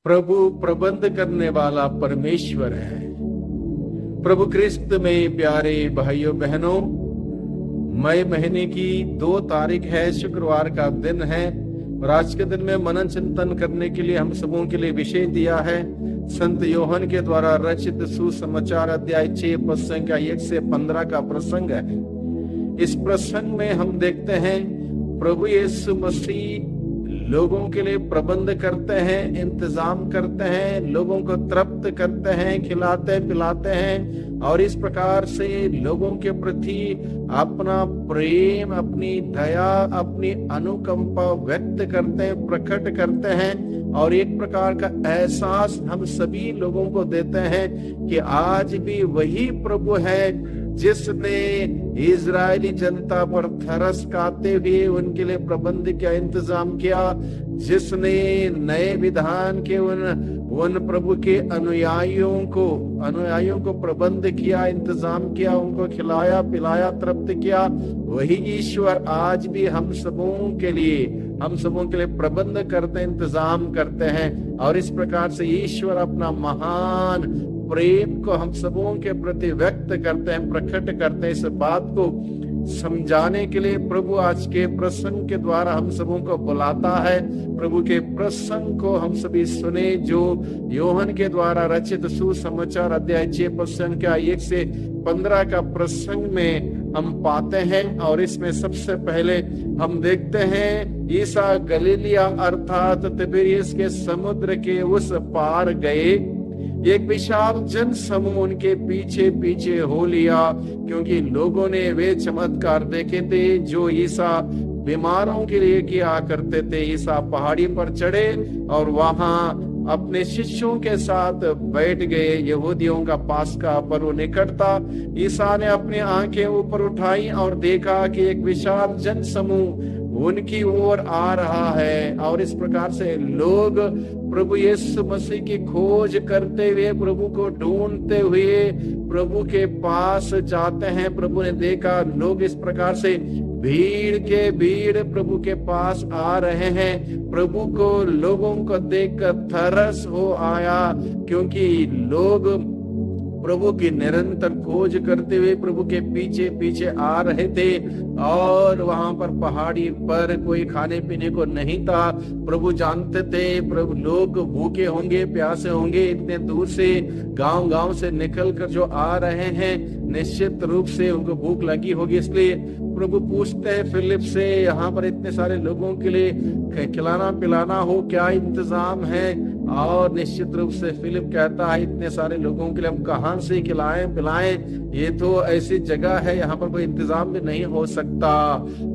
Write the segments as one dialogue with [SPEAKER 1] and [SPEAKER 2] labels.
[SPEAKER 1] प्रभु प्रबंध करने वाला परमेश्वर है। प्रभु क्रिस्त में प्यारे भाइयों बहनों, मई महीने की 2 तारीख है, शुक्रवार का दिन है और आज के दिन में मनन चिंतन करने के लिए हम सबों के लिए विषय दिया है संत योहन के द्वारा रचित सुसमाचार अध्याय 6 पद संख्या 1 से 15 का प्रसंग है। इस प्रसंग में हम देखते हैं प्रभु यीशु मसीह लोगों के लिए प्रबंध करते हैं, इंतजाम करते हैं, लोगों को तृप्त करते हैं, खिलाते पिलाते हैं और इस प्रकार से लोगों के प्रति अपना प्रेम, अपनी दया, अपनी अनुकंपा व्यक्त करते हैं, प्रकट करते हैं और एक प्रकार का एहसास हम सभी लोगों को देते हैं कि आज भी वही प्रभु है जिसने इजरायली जनता पर तरस खाते हुए उनके लिए प्रबंध किया, इंतजाम किया, जिसने नए विधान के उन प्रभु के अनुयायियों को प्रबंध किया, इंतजाम किया, उनको खिलाया पिलाया तृप्त किया, वही ईश्वर आज भी हम सबों के लिए प्रबंध करते, इंतजाम करते हैं और इस प्रकार से ईश्वर अपना महान प्रेम को हम सबों के प्रति व्यक्त करते हैं, प्रकट करते हैं। इस बात को समझाने के लिए प्रभु आज के प्रसंग के द्वारा हम सबों को बुलाता है। प्रभु के प्रसंग को हम सभी सुने जो योहन के द्वारा रचित सुसमाचार अध्याय 6 पद संख्या 1 से 15 का प्रसंग में हम पाते हैं और इसमें सबसे पहले हम देखते हैं ईसा गलीलिया अर्थात तिबेरियस के समुद्र के उस पार गए। एक विशाल जन समूह उनके पीछे पीछे हो लिया, क्योंकि लोगों ने वे चमत्कार देखे थे जो ईसा बीमारों के लिए किया करते थे। ईसा पहाड़ी पर चढ़े और वहां अपने शिष्यों के साथ बैठ गए। यहूदियों का पास्का पर्व निकट था। ईसा ने अपनी आंखें ऊपर उठाई और देखा कि एक विशाल जन समूह उनकी ओर आ रहा है और इस प्रकार से लोग प्रभु यीशु मसीह की खोज करते हुए, प्रभु को ढूंढते हुए प्रभु के पास जाते हैं। प्रभु ने देखा लोग इस प्रकार से भीड़ प्रभु के पास आ रहे हैं। प्रभु को लोगों को देखकर तरस हो आया, क्योंकि लोग प्रभु की निरंतर खोज करते हुए प्रभु के पीछे पीछे आ रहे थे और वहां पर पहाड़ी पर कोई खाने पीने को नहीं था। प्रभु जानते थे प्रभु लोग भूखे होंगे, प्यासे होंगे, इतने दूर से गांव से निकल कर जो आ रहे हैं, निश्चित रूप से उनको भूख लगी होगी। इसलिए प्रभु पूछते हैं फिलिप से, यहाँ पर इतने सारे लोगों के लिए खिलाना पिलाना हो, क्या इंतजाम है? और निश्चित रूप से फिलिप कहता है इतने सारे लोगों के लिए हम कहां से खिलाएं पिलाएं, ये तो ऐसी जगह है यहाँ पर कोई इंतजाम भी नहीं हो सकता।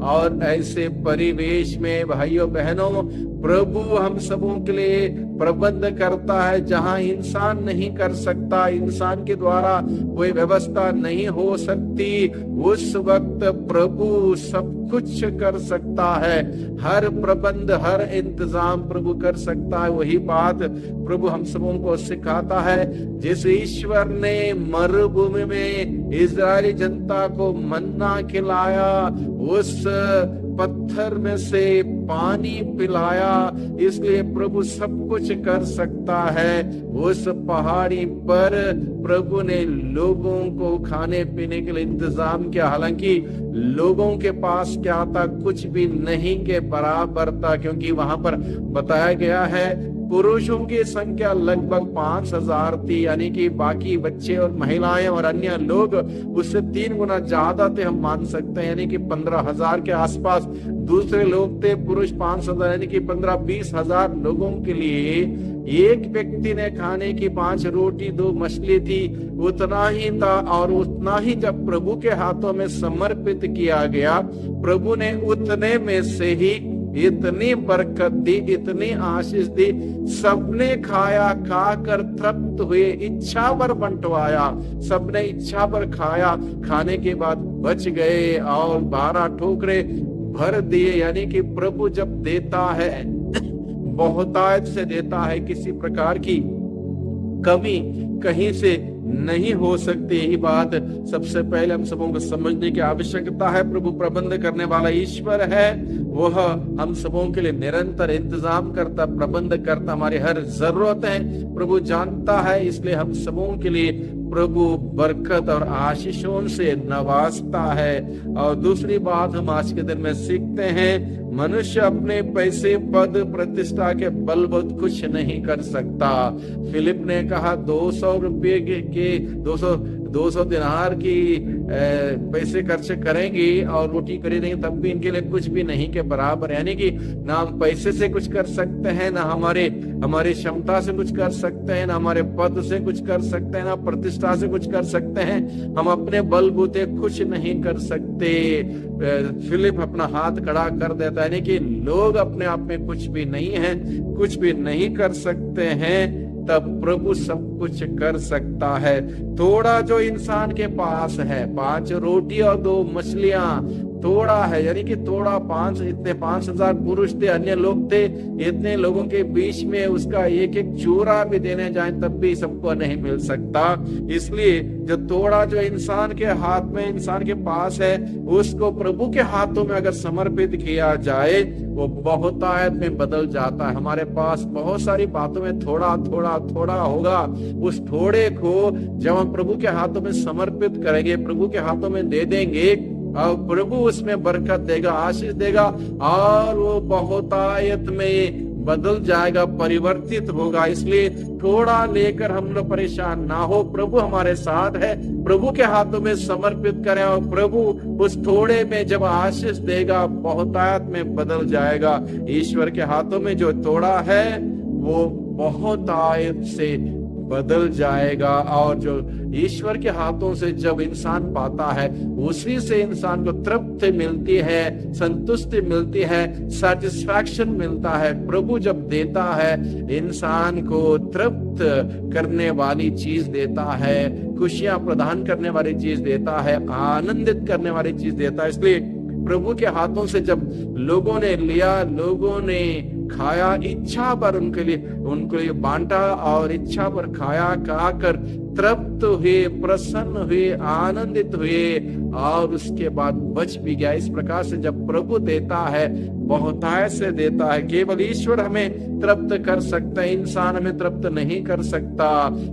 [SPEAKER 1] और ऐसे परिवेश में भाइयों बहनों प्रभु हम सबों के लिए प्रबंध करता है जहां इंसान नहीं कर सकता, इंसान के द्वारा कोई व्यवस्था नहीं हो सकती, उस वक्त प्रभु सब कुछ कर सकता है। हर प्रबंध हर इंतजाम प्रभु कर सकता है। वही बात प्रभु हम सबों को सिखाता है। जिस ईश्वर ने मरुभूमि में इजरायली जनता को मन्ना खिलाया, उस पत्थर में से पानी पिलाया, इसलिए प्रभु सब कुछ कर सकता है। उस पहाड़ी पर प्रभु ने लोगों को खाने पीने के लिए इंतजाम किया। हालांकि लोगों के पास क्या था, कुछ भी नहीं के बराबर था, क्योंकि वहां पर बताया गया है पुरुषों की संख्या लगभग 5,000 थी, यानी कि बाकी बच्चे और महिलाएं और अन्य लोग उससे 3 गुना ज्यादा थे, हम मान सकते हैं, यानी कि 15,000 के आसपास दूसरे लोग थे। पुरुष 5,000 यानी कि 15-20 हजार लोगों के लिए एक व्यक्ति ने खाने की 5 रोटी 2 मछली थी, उतना ही था। और उतना ही जब प्रभु के हाथों में समर्पित किया गया, प्रभु ने उतने में से ही इतनी बरकत दी, इतनी आशीष दी, सबने खाया, खाकर तृप्त हुए, इच्छा पर बंटवाया, सबने इच्छा पर खाया, खाने के बाद बच गए और 12 ठोकरे भर दिए। यानी कि प्रभु जब देता है बहुतायत से देता है, किसी प्रकार की कमी कहीं से नहीं हो सकती। यही बात सबसे पहले हम सबों को समझने की आवश्यकता है। प्रभु प्रबंध करने वाला ईश्वर है, वह हम सबों के लिए निरंतर इंतजाम करता, प्रबंध करता, हमारी हर जरूरत है प्रभु जानता है। इसलिए हम सबों के लिए प्रभु बरकत और आशीषों से नवाजता है। और दूसरी बात हम आज के दिन में सीखते हैं, मनुष्य अपने पैसे, पद, प्रतिष्ठा के बलबूते कुछ नहीं कर सकता। फिलिप ने कहा 200 रुपये के 200 दिनार की पैसे खर्च करेंगे और रोटी खरीदेंगे तब भी इनके लिए कुछ भी नहीं के बराबर। यानी कि ना हम पैसे से कुछ कर सकते हैं, ना हमारी क्षमता से कुछ कर सकते हैं, ना हमारे पद से कुछ कर सकते हैं, ना प्रतिष्ठा से कुछ कर सकते हैं। हम अपने बलबूते कुछ नहीं कर सकते। फिलिप अपना हाथ खड़ा कर देता है, यानी कि लोग अपने आप में कुछ भी नहीं है, कुछ भी नहीं कर सकते हैं, तब प्रभु सब कुछ कर सकता है। थोड़ा जो इंसान के पास है, 5 रोटी और 2 मछलियां, थोड़ा है, यानी कि थोड़ा 5,000 पुरुष थे, अन्य लोग थे, इतने लोगों के बीच में उसका एक चूरा भी देने जाए तब भी सबको नहीं मिल सकता। इसलिए जो थोड़ा जो इंसान के हाथ में, इंसान के पास है, उसको प्रभु के हाथों में अगर समर्पित किया जाए, वो बहुतायत में बदल जाता है। हमारे पास बहुत सारी बातों में थोड़ा थोड़ा थोड़ा होगा, उस थोड़े को जब हम प्रभु के हाथों में समर्पित करेंगे, प्रभु के हाथों में दे देंगे, और प्रभु उसमें बरकत देगा, आशीष देगा, और वो बहुतायत में बदल जाएगा, परिवर्तित होगा। इसलिए थोड़ा लेकर हम लोग परेशान ना हो, प्रभु हमारे साथ है, प्रभु के हाथों में समर्पित करें, और प्रभु उस थोड़े में जब आशीष देगा, बहुतायत में बदल जाएगा। ईश्वर के हाथों में जो थोड़ा है वो बहुतायत से बदल जाएगा, और जो ईश्वर के हाथों से जब इंसान पाता है, उसी से इंसान को तृप्ति मिलती है, संतुष्टि मिलती है, सेटिस्फैक्शन मिलता है। प्रभु जब देता है, इंसान को तृप्त करने वाली चीज देता है, खुशियां प्रदान करने वाली चीज देता है, आनंदित करने वाली चीज देता है। इसलिए प्रभु के हाथों से जब लोगों ने लिया, लोगों ने खाया, इच्छा पर उनके लिए बांटा, और इच्छा पर खाकर तृप्त हुए, प्रसन्न हुए, आनंदित हुए, और उसके बाद बच भी गया। इस प्रकार से जब प्रभु देता है, बहुतायत से देता है। केवल ईश्वर हमें तृप्त कर सकता है, इंसान हमें तृप्त नहीं कर सकता,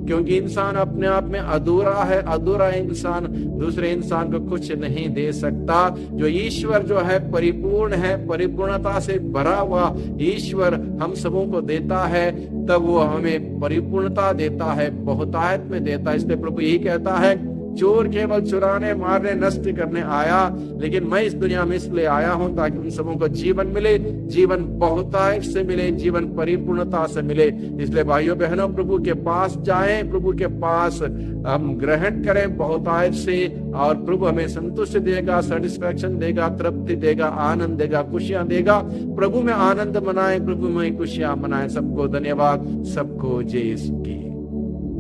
[SPEAKER 1] क्योंकि इंसान अपने आप में अधूरा है। अधूरा इंसान दूसरे इंसान को कुछ नहीं दे सकता। जो ईश्वर जो है परिपूर्ण है, परिपूर्णता से भरा हुआ ईश्वर हम सबों को देता है, तब वो हमें परिपूर्णता देता है, बहुतायत में देता है। इसलिए प्रभु यही कहता है, चोर केवल चुराने, मारने, नष्ट करने आया, लेकिन मैं इस दुनिया में इसलिए आया हूं ताकि उन सबों को जीवन मिले, जीवन बहुतायत से मिले, जीवन परिपूर्णता से मिले। इसलिए भाइयों बहनों, प्रभु के पास जाएं, प्रभु के पास हम ग्रहण करें बहुतायत से, और प्रभु हमें संतुष्टि देगा, सेटिस्फैक्शन देगा, तृप्ति देगा, आनंद देगा, खुशियां देगा। प्रभु में आनंद मनाएं, प्रभु में खुशियां मनाएं। सबको धन्यवाद, सबको जय यीशु की।